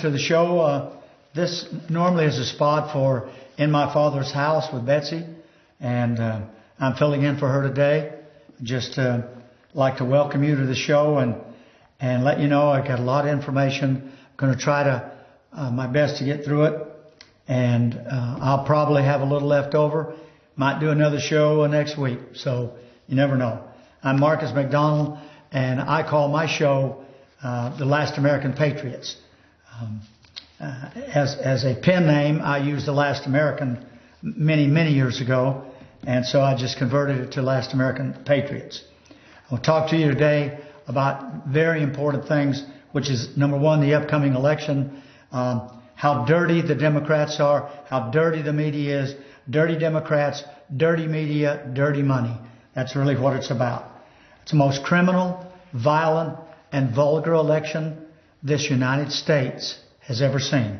to the show. This normally is a spot for In My Father's House with Betsy, and I'm filling in for her today. Just like to welcome you to the show and let you know I got a lot of information. I'm going to try to my best to get through it, and I'll probably have a little left over. Might do another show next week, so you never know. I'm Marcus McDonald, and I call my show The Last American Patriots. As a pen name, I used The Last American many years ago, and so I just converted it to Last American Patriots. I'll talk to you today about very important things, which is, number one, the upcoming election, how dirty the Democrats are, how dirty the media is, dirty Democrats, dirty media, dirty money. That's really what it's about. It's the most criminal, violent, and vulgar election this United States has ever seen.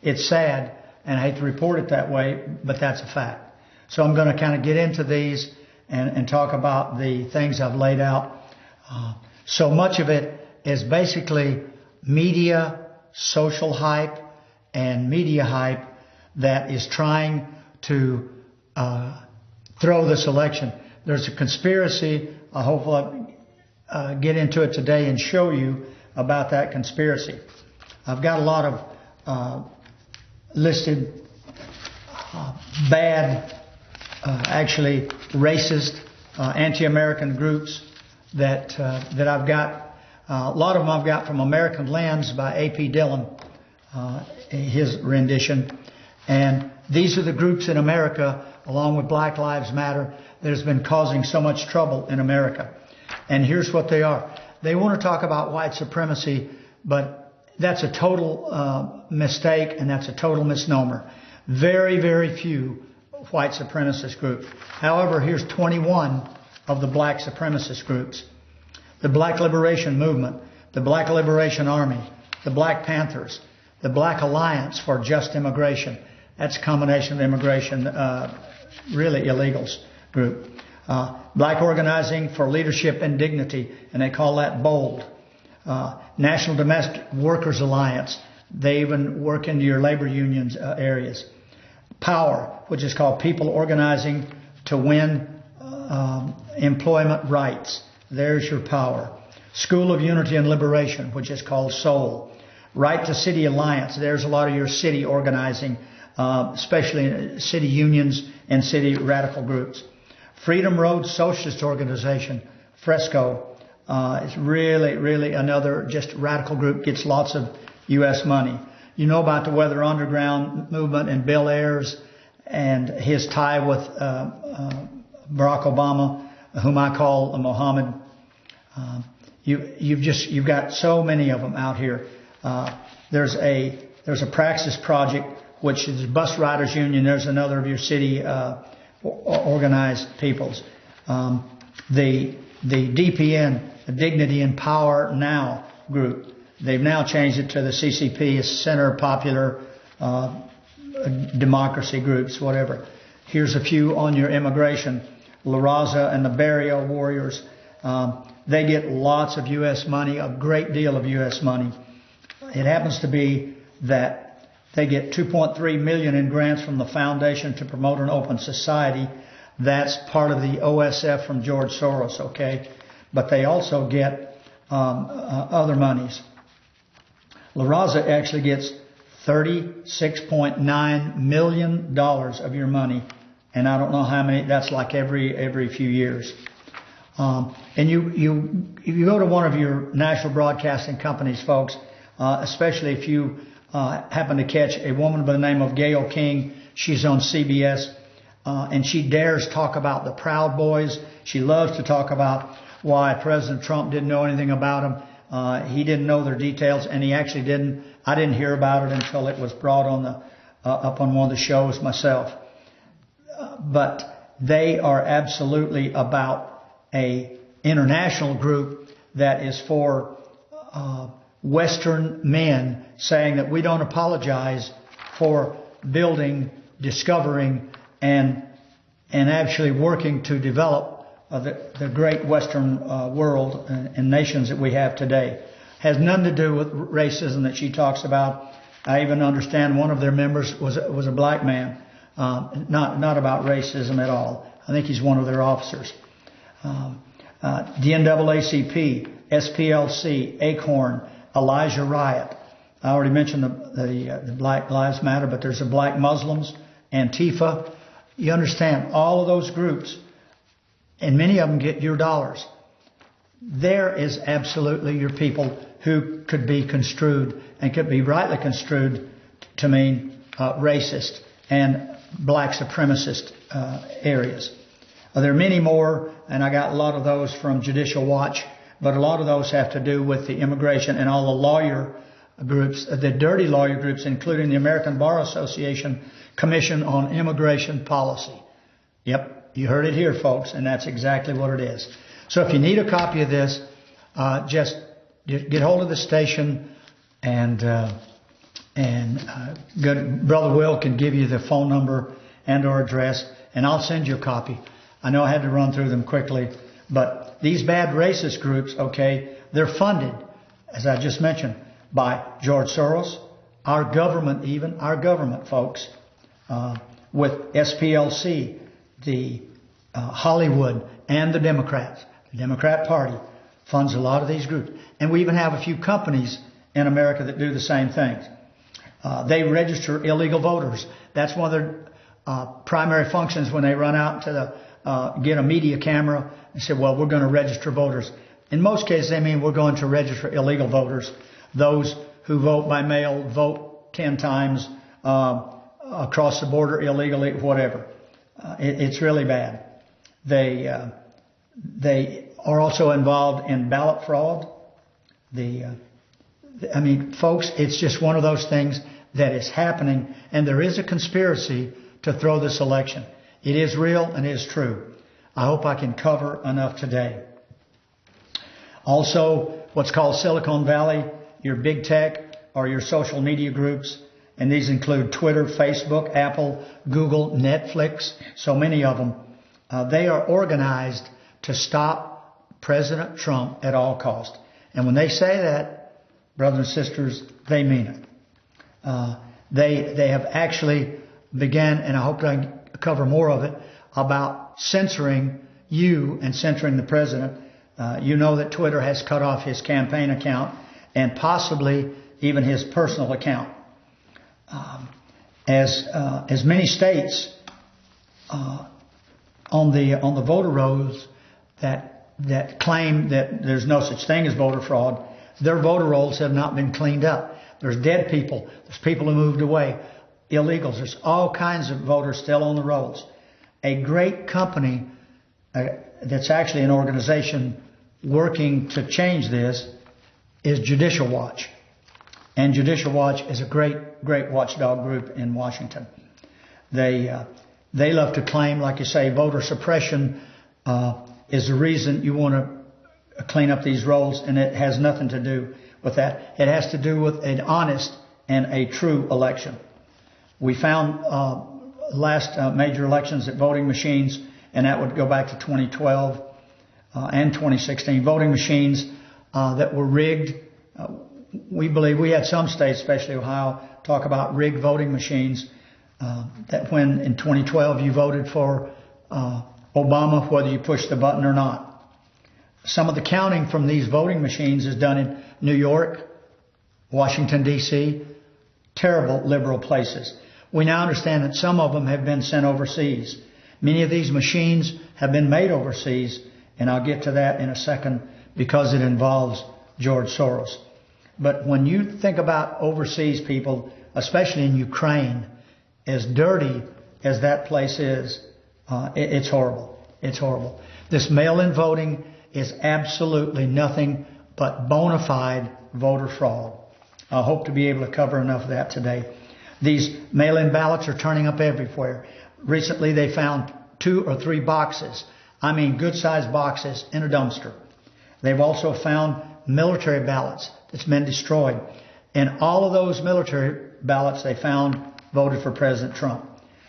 It's sad, and I hate to report it that way, but that's a fact. So I'm going to kind of get into these and talk about the things I've laid out. So much of it is basically media, social hype, and media hype that is trying to throw this election. There's a conspiracy. I hope I'll get into it today and show you about that conspiracy. I've got a lot of listed bad, actually racist, anti-American groups that I've got. A lot of them I've got from American Lens by A.P. Dillon, his rendition. And these are the groups in America, along with Black Lives Matter, that has been causing so much trouble in America. And here's what they are. They want to talk about white supremacy, but that's a total mistake, and that's a total misnomer. Very few white supremacist groups. However, here's 21 of the black supremacist groups. The Black Liberation Movement, the Black Liberation Army, the Black Panthers, the Black Alliance for Just Immigration. That's a combination of immigration, really illegals group. Black Organizing for Leadership and Dignity, and they call that BOLD. National Domestic Workers Alliance. They even work into your labor unions areas. POWER, which is called People Organizing to Win Employment Rights. There's your POWER. School of Unity and Liberation, which is called SOUL. Right to City Alliance. There's a lot of your city organizing, especially in city unions and city radical groups. Freedom Road Socialist Organization, Fresco, is really another just radical group, gets lots of U.S. money. You know about the Weather Underground movement and Bill Ayers and his tie with Barack Obama, whom I call Mohammed. You've got so many of them out here. There's a Praxis Project, which is Bus Riders Union. There's another of your city organized peoples. The DPN, the Dignity and Power Now group. They've now changed it to the CCP, Center Popular Democracy groups, whatever. Here's a few on your immigration. La Raza and the Barrio Warriors. They get lots of U.S. money, a great deal of U.S. money. It happens to be that they get $2.3 million in grants from the Foundation to Promote an Open Society. That's part of the OSF from George Soros, okay? But they also get other monies. La Raza actually gets $36.9 million of your money, and I don't know how many. That's like every few years. And if you go to one of your national broadcasting companies, folks, especially if you happen to catch a woman by the name of Gayle King, she's on CBS, and she dares talk about the Proud Boys. She loves to talk about why President Trump didn't know anything about them. He didn't know their details, and he actually didn't. I didn't hear about it until it was brought on up on one of the shows myself. But they are absolutely about a international group that is for Western men, saying that we don't apologize for building, discovering, and actually working to develop the great Western world and nations that we have today. Has nothing to do with racism that she talks about. I even understand one of their members was a black man. Not about racism at all. I think he's one of their officers. The NAACP, SPLC, Acorn, Elijah Riot. I already mentioned the Black Lives Matter, but there's the Black Muslims, Antifa. You understand, all of those groups, and many of them get your dollars. There is absolutely your people who could be construed and could be rightly construed to mean racist and black supremacist areas. There are many more, and I got a lot of those from Judicial Watch, but a lot of those have to do with the immigration and all the lawyer groups, the dirty lawyer groups, including the American Bar Association Commission on Immigration Policy. Yep, you heard it here, folks, and that's exactly what it is. So if you need a copy of this, just get hold of the station, and Brother Will can give you the phone number and or address, and I'll send you a copy. I know I had to run through them quickly, but these bad racist groups, okay, they're funded, as I just mentioned, by George Soros, our government, folks, with SPLC, the Hollywood, and the Democrats. The Democrat Party funds a lot of these groups. And we even have a few companies in America that do the same things. They register illegal voters. That's one of their primary functions when they run out to get a media camera and say, well, we're going to register voters. In most cases, they mean we're going to register illegal voters, those who vote by mail, vote 10 times across the border illegally, whatever. It's really bad. They are also involved in ballot fraud. Folks, it's just one of those things that is happening, and there is a conspiracy to throw this election. It is real and it is true. I hope I can cover enough today. Also, what's called Silicon Valley, your big tech or your social media groups, and these include Twitter, Facebook, Apple, Google, Netflix, so many of them. They are organized to stop President Trump at all costs. And when they say that, brothers and sisters, they mean it. They have actually began, and I hope I can cover more of it, about censoring you and censoring the president. You know that Twitter has cut off his campaign account and possibly even his personal account. As many states on the voter rolls that claim that there's no such thing as voter fraud, their voter rolls have not been cleaned up. There's dead people. There's people who moved away. Illegals. There's all kinds of voters still on the rolls. A great company that's actually an organization working to change this is Judicial Watch. And Judicial Watch is a great watchdog group in Washington. They love to claim, like you say, voter suppression is the reason you want to clean up these rolls, and it has nothing to do with that. It has to do with an honest and a true election. We found last major elections that voting machines, and that would go back to 2012 and 2016, voting machines that were rigged. We believe we had some states, especially Ohio, talk about rigged voting machines, that when in 2012 you voted for Obama, whether you pushed the button or not. Some of the counting from these voting machines is done in New York, Washington, D.C., terrible liberal places. We now understand that some of them have been sent overseas. Many of these machines have been made overseas, and I'll get to that in a second because it involves George Soros. But when you think about overseas people, especially in Ukraine, as dirty as that place is, it's horrible. It's horrible. This mail-in voting is absolutely nothing but bona fide voter fraud. I hope to be able to cover enough of that today. These mail-in ballots are turning up everywhere. Recently they found 2 or 3 boxes, good-sized boxes, in a dumpster. They've also found military ballots that's been destroyed. And all of those military ballots they found voted for President Trump.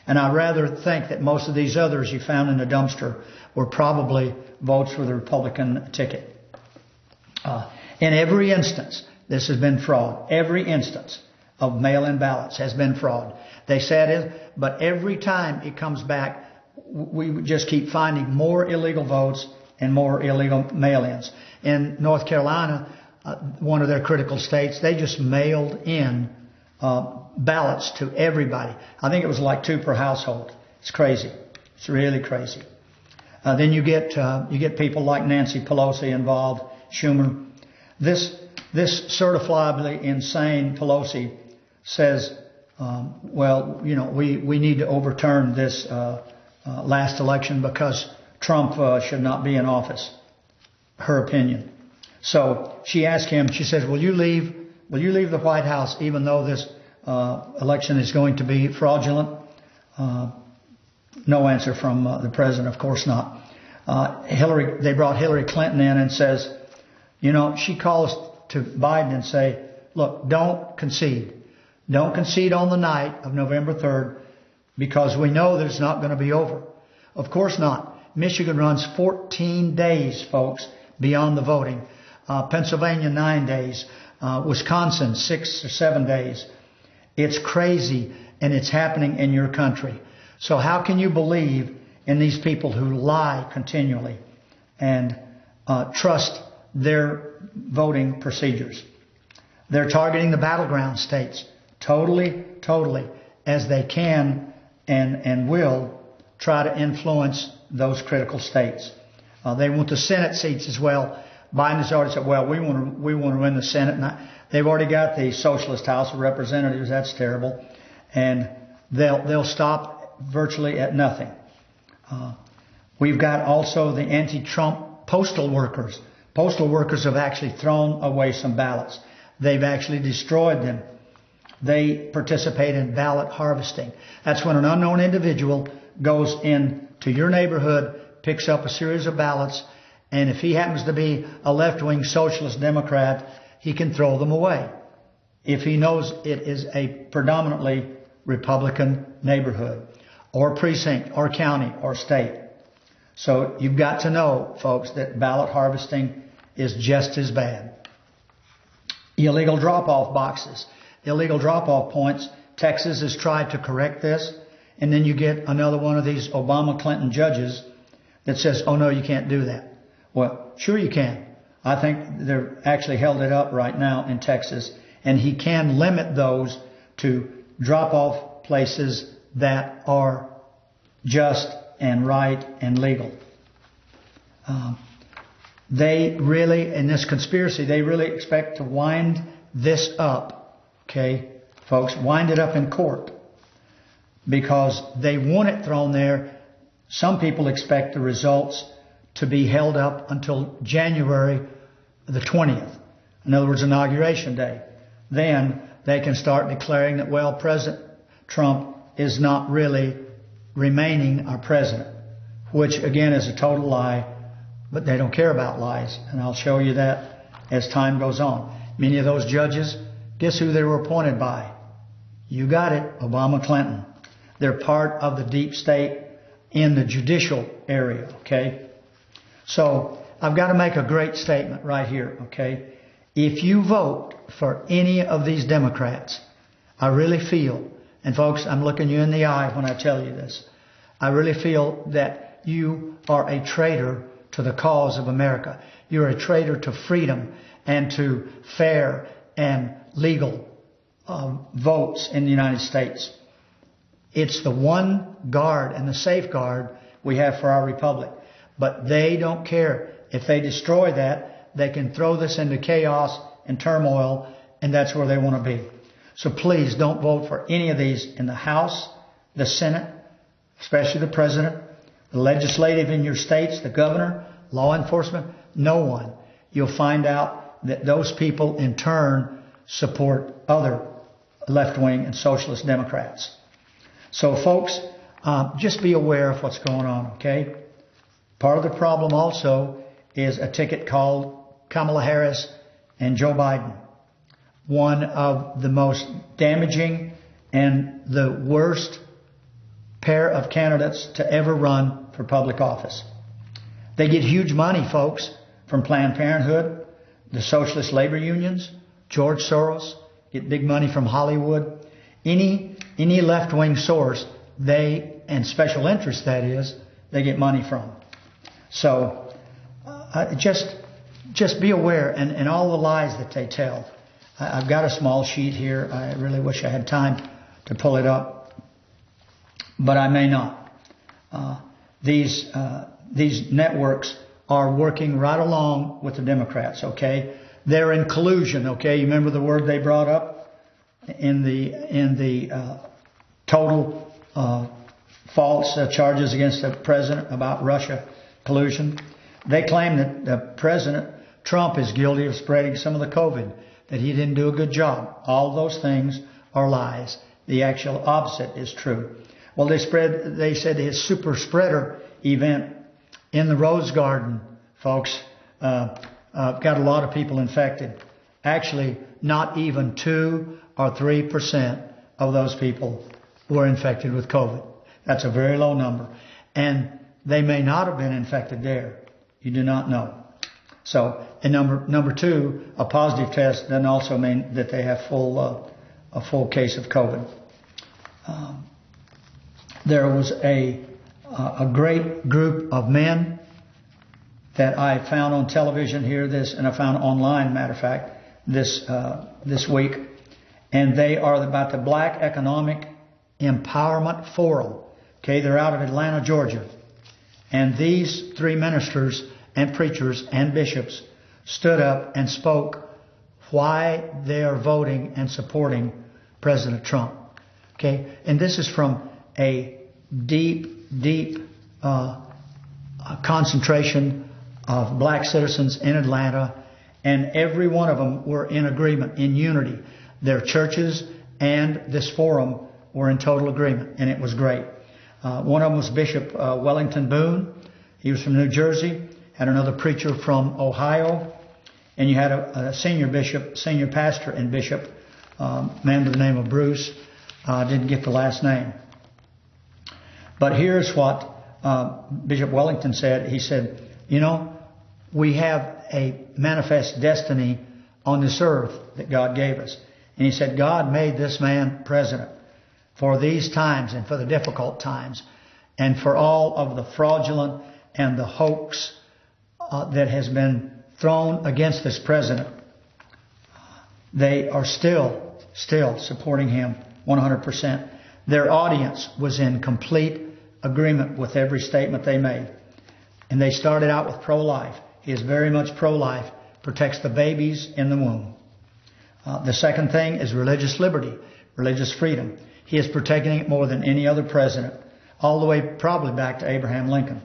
And I rather think that most of these others you found in the dumpster were probably votes for the Republican ticket. In every instance, this has been fraud. Every instance of mail-in ballots has been fraud. They said it, but every time it comes back, we just keep finding more illegal votes and more illegal mail-ins. In North Carolina, one of their critical states, they just mailed in ballots to everybody. I think it was like 2 per household. It's crazy. It's really crazy. Then you get people like Nancy Pelosi involved, Schumer. This certifiably insane Pelosi says, well, you know, we need to overturn this last election because Trump should not be in office. Her opinion. So she asked him, she says, will you leave the White House even though this election is going to be fraudulent? No answer from the president, of course not. They brought Hillary Clinton in and says, you know, she calls to Biden and say, look, don't concede. Don't concede on the night of November 3rd because we know that it's not going to be over. Of course not. Michigan runs 14 days, folks, beyond the voting. Pennsylvania, 9 days. Wisconsin, 6 or 7 days. It's crazy, and it's happening in your country. So how can you believe in these people who lie continually and trust their voting procedures? They're targeting the battleground states totally, as they can and will try to influence those critical states. They want the Senate seats as well. Biden has already said, well, we want to win the Senate. And they've already got the Socialist House of Representatives. That's terrible. And they'll stop virtually at nothing. We've got also the anti-Trump postal workers. Postal workers have actually thrown away some ballots. They've actually destroyed them. They participate in ballot harvesting. That's when an unknown individual goes into your neighborhood, picks up a series of ballots, and if he happens to be a left-wing socialist Democrat, he can throw them away if he knows it is a predominantly Republican neighborhood or precinct or county or state. So you've got to know, folks, that ballot harvesting is just as bad. Illegal drop-off boxes, illegal drop-off points. Texas has tried to correct this. And then you get another one of these Obama-Clinton judges that says, oh, no, you can't do that. Well, sure you can. I think they've actually held it up right now in Texas. And he can limit those to drop-off places that are just and right and legal. They really, in this conspiracy, they really expect to wind this up, okay, folks, wind it up in court because they want it thrown there. Some people expect the results to be held up until January the 20th. In other words, Inauguration Day. Then they can start declaring that, well, President Trump is not really remaining our president, which again is a total lie, but they don't care about lies. And I'll show you that as time goes on. Many of those judges, guess who they were appointed by? You got it, Obama Clinton. They're part of the deep state in the judicial area, okay? So I've got to make a great statement right here, okay? If you vote for any of these Democrats, I really feel, and folks, I'm looking you in the eye when I tell you this, I really feel that you are a traitor to the cause of America. You're a traitor to freedom and to fair and legal votes in the United States. It's the one guard and the safeguard we have for our republic. But they don't care. If they destroy that, they can throw this into chaos and turmoil, and that's where they want to be. So please don't vote for any of these in the House, the Senate, especially the President, the legislative in your states, the governor, law enforcement, no one. You'll find out that those people in turn support other left-wing and socialist Democrats. So folks, just be aware of what's going on, okay? Part of the problem also is a ticket called Kamala Harris and Joe Biden. One of the most damaging and the worst pair of candidates to ever run for public office. They get huge money, folks, from Planned Parenthood. the socialist labor unions, George Soros, get big money from Hollywood. Any left-wing source, and special interests, that is, they get money from. So just be aware, and all the lies that they tell. I've got a small sheet here. I really wish I had time to pull it up, but I may not. These networks are working right along with the Democrats, okay? They're in collusion, okay? You remember the word they brought up in the total false charges against the president about Russia collusion? They claim that President Trump is guilty of spreading some of the COVID, that he didn't do a good job. All those things are lies. The actual opposite is true. Well, they said his super spreader event in the Rose Garden, folks, got a lot of people infected. Actually, not even 2 or 3% of those people were infected with COVID. That's a very low number. And they may not have been infected there. You do not know. So, and number 2, a positive test doesn't also mean that they have a full case of COVID. There was a great group of men that I found on television here, and I found online, matter of fact, this week, and they are about the Black Economic Empowerment Forum. Okay, they're out of Atlanta, Georgia, and these 3 ministers and preachers and bishops stood up and spoke why they are voting and supporting President Trump. Okay, and this is from a deep concentration of black citizens in Atlanta, and every one of them were in agreement, in unity. Their churches and this forum were in total agreement, and it was great. One of them was Bishop Wellington Boone. He was from New Jersey. Had another preacher from Ohio, and you had a senior pastor and bishop, man by the name of Bruce. Didn't get the last name. But here's what Bishop Wellington said. He said, we have a manifest destiny on this earth that God gave us. And he said, God made this man president for these times and for the difficult times and for all of the fraudulent and the hoax that has been thrown against this president. They are still supporting him 100%. Their audience was in complete agreement with every statement they made. And they started out with pro-life. He is very much pro-life, protects the babies in the womb. The second thing is religious liberty, religious freedom. He is protecting it more than any other president, all the way probably back to Abraham Lincoln.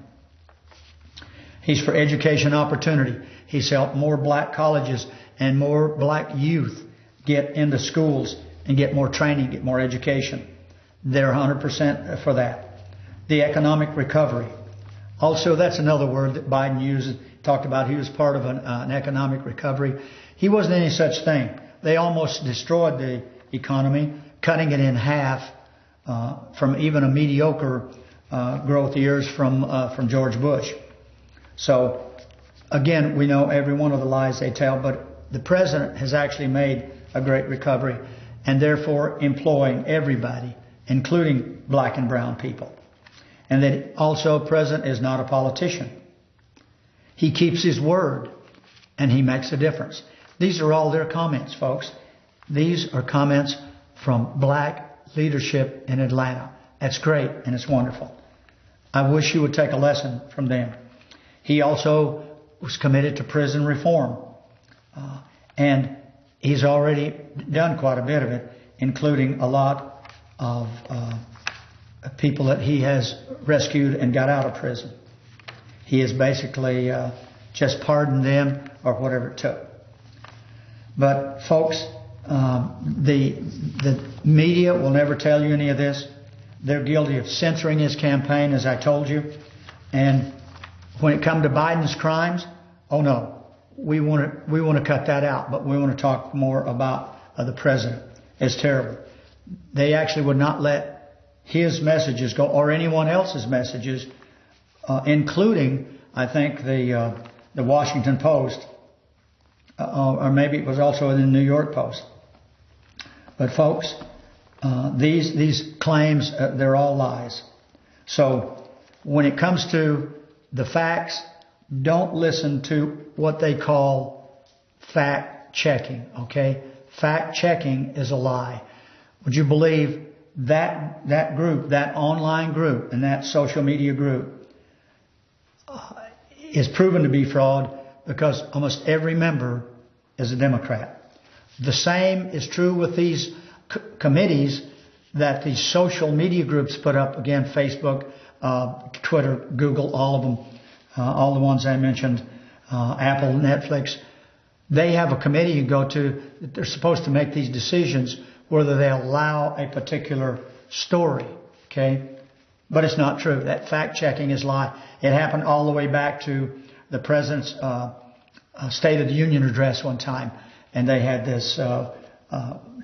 He's for education opportunity. He's helped more black colleges and more black youth get into schools and get more training, get more education. They're 100% for that. The economic recovery. Also, that's another word that Biden used. Talked about he was part of an economic recovery. He wasn't any such thing. They almost destroyed the economy, cutting it in half from even a mediocre growth years from George Bush. So, again, we know every one of the lies they tell, but the president has actually made a great recovery and therefore employing everybody, including black and brown people. And that also the president is not a politician. He keeps his word and he makes a difference. These are all their comments, folks. These are comments from black leadership in Atlanta. That's great and it's wonderful. I wish you would take a lesson from them. He also was committed to prison reform. And he's already done quite a bit of it, including a lot of people that he has rescued and got out of prison. He has basically just pardoned them or whatever it took. But folks, the media will never tell you any of this. They're guilty of censoring his campaign, as I told you. And when it comes to Biden's crimes, oh no, we want to cut that out. But we want to talk more about the president. It's terrible. They actually would not let his messages go, or anyone else's messages, including, I think, the Washington Post or maybe it was also in the New York Post. But folks, these claims, they're all lies. So when it comes to the facts, don't listen to what they call fact checking, okay? Fact checking is a lie. Would you believe that group, that online group and that social media group is proven to be fraud because almost every member is a Democrat. The same is true with these committees that these social media groups put up. Again, Facebook, Twitter, Google, all of them, all the ones I mentioned, Apple, Netflix. They have a committee you go to. They're supposed to make these decisions whether they allow a particular story, okay? But it's not true. That fact-checking is a lie. It happened all the way back to the President's State of the Union address one time, and they had this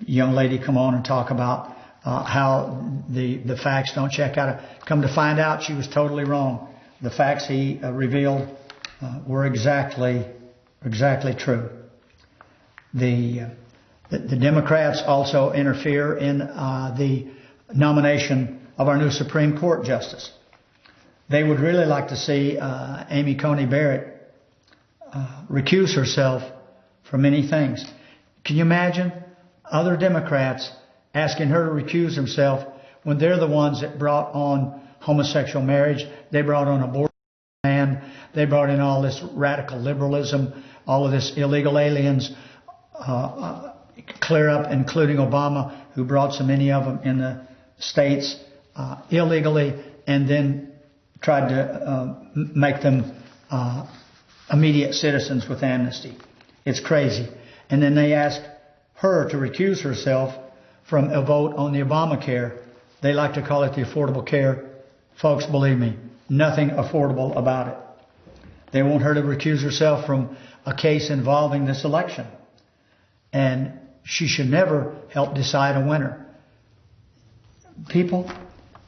young lady come on and talk about how the facts don't check out. Come to find out, she was totally wrong. The facts he revealed were exactly true. The Democrats also interfere in the nomination of our new Supreme Court justice. They would really like to see Amy Coney Barrett recuse herself from many things. Can you imagine other Democrats asking her to recuse herself when they're the ones that brought on homosexual marriage, they brought on abortion, and they brought in all this radical liberalism, all of this illegal aliens, clear up, including Obama, who brought so many of them in the states illegally, and then tried to make them immediate citizens with amnesty. It's crazy. And then they asked her to recuse herself from a vote on the Obamacare. They like to call it the Affordable Care. Folks, believe me, nothing affordable about it. They want her to recuse herself from a case involving this election. And she should never help decide a winner. People,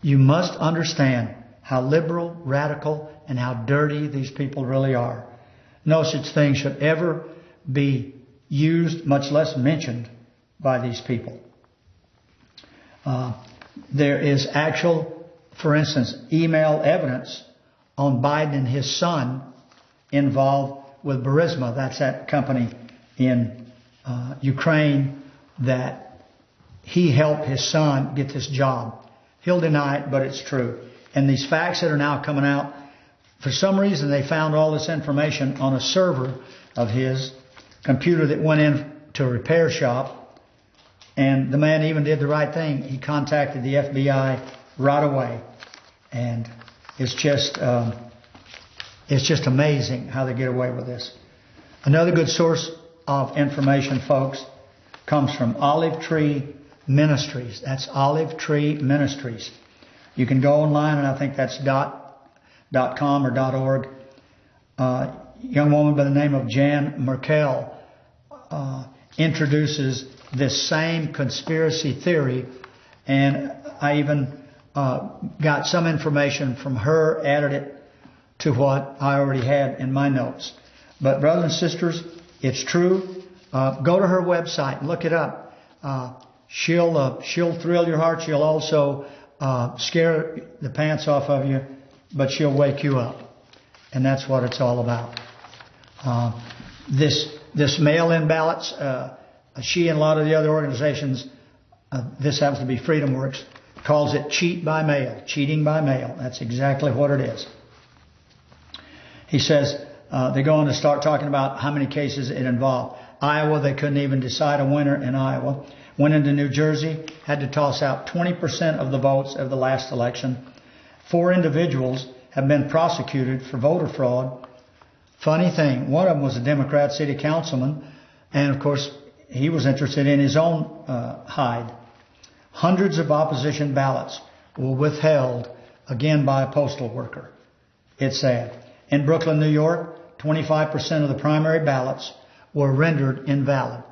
you must understand how liberal, radical, and how dirty these people really are. No such thing should ever be used, much less mentioned, by these people. There is actual, for instance, email evidence on Biden and his son involved with Burisma. That's that company in Ukraine that he helped his son get this job. He'll deny it, but it's true. And these facts that are now coming out, for some reason they found all this information on a server of his computer that went in to a repair shop. And the man even did the right thing. He contacted the FBI right away. And it's just amazing how they get away with this. Another good source of information, folks, comes from Olive Tree Ministries. That's Olive Tree Ministries. You can go online, and I think that's .com or .org. A young woman by the name of Jan Merkel introduces this same conspiracy theory, and I even got some information from her, added it to what I already had in my notes. But brothers and sisters, it's true. Go to her website and look it up. She'll thrill your heart. She'll also scare the pants off of you, but she'll wake you up. And that's what it's all about. This mail-in ballots, she and a lot of the other organizations, this happens to be Freedom Works, calls it cheat by mail, cheating by mail. That's exactly what it is. He says they go on to start talking about how many cases it involved. Iowa, they couldn't even decide a winner in Iowa. Went into New Jersey, had to toss out 20% of the votes of the last election. 4 individuals have been prosecuted for voter fraud. Funny thing, one of them was a Democrat city councilman, and of course, he was interested in his own hide. Hundreds of opposition ballots were withheld, again by a postal worker. It's sad. In Brooklyn, New York, 25% of the primary ballots were rendered invalid.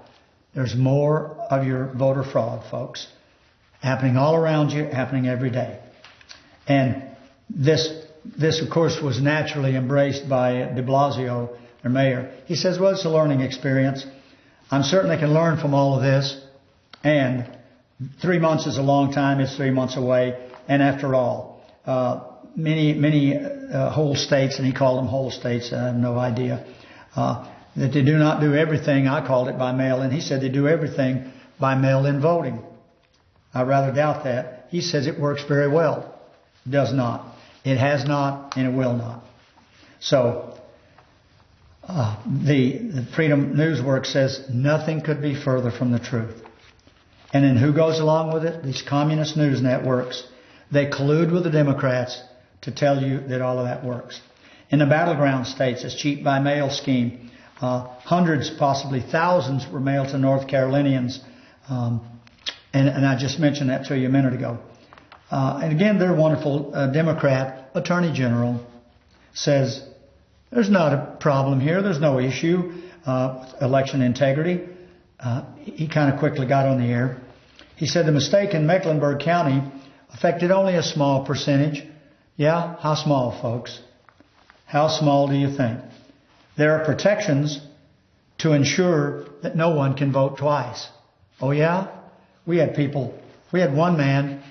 There's more of your voter fraud, folks, happening all around you, happening every day. And this of course, was naturally embraced by de Blasio, their mayor. He says, well, it's a learning experience. I'm certain they can learn from all of this. And 3 months is a long time. It's 3 months away. And after all, many whole states, and he called them whole states, I have no idea, that they do not do everything. I called it by mail, and he said they do everything by mail-in voting. I rather doubt that. He says it works very well. It does not. It has not, and it will not. So, the Freedom Newswork says nothing could be further from the truth. And then who goes along with it? These communist news networks. They collude with the Democrats to tell you that all of that works. In the battleground states, this cheat by mail scheme, hundreds, possibly thousands were mailed to North Carolinians. And I just mentioned that to you a minute ago. And again, their wonderful Democrat Attorney General says, there's not a problem here. There's no issue with election integrity. He kind of quickly got on the air. He said the mistake in Mecklenburg County affected only a small percentage. Yeah, how small, folks? How small do you think? There are protections to ensure that no one can vote twice. Oh yeah? We had one man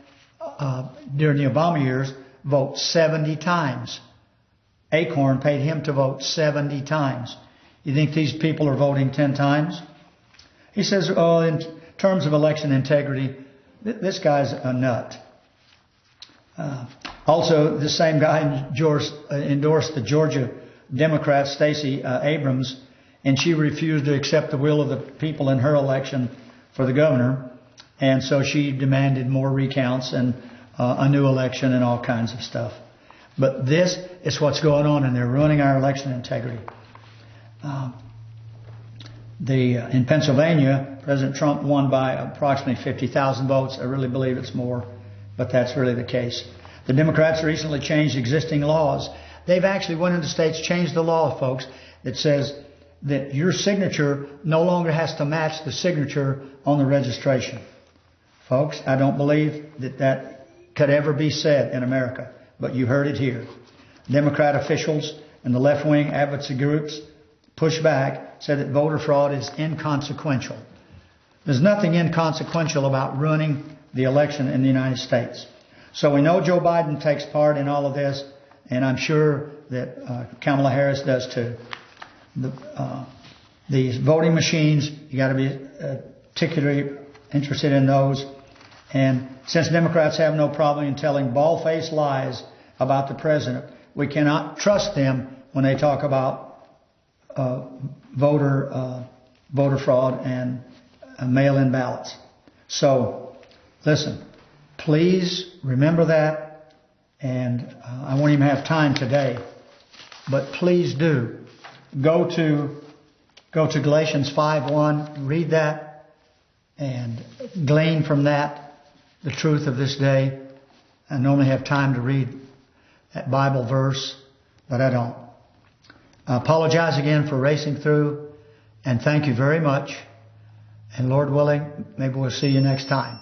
during the Obama years vote 70 times. Acorn paid him to vote 70 times. You think these people are voting 10 times? He says, oh, in terms of election integrity, this guy's a nut. Also, the same guy endorsed the Georgia Democrat Stacey Abrams, and she refused to accept the will of the people in her election for the governor. And so she demanded more recounts and a new election and all kinds of stuff. But this is what's going on, and they're ruining our election integrity. In Pennsylvania, President Trump won by approximately 50,000 votes. I really believe it's more, but that's really the case. The Democrats recently changed existing laws. They've actually went into states, changed the law, folks, that says that your signature no longer has to match the signature on the registration. Folks, I don't believe that could ever be said in America, but you heard it here. Democrat officials and the left-wing advocacy groups pushed back, said that voter fraud is inconsequential. There's nothing inconsequential about ruining the election in the United States. So we know Joe Biden takes part in all of this, and I'm sure that Kamala Harris does too. These voting machines, you got to be particularly interested in those. And since Democrats have no problem in telling bald-faced lies about the president, we cannot trust them when they talk about voter fraud and mail-in ballots. So, listen, please remember that. And I won't even have time today, but please do go to Galatians 5:1, read that, and glean from that the truth of this day. I normally have time to read that Bible verse, but I don't. I apologize again for racing through, and thank you very much. And Lord willing, maybe we'll see you next time.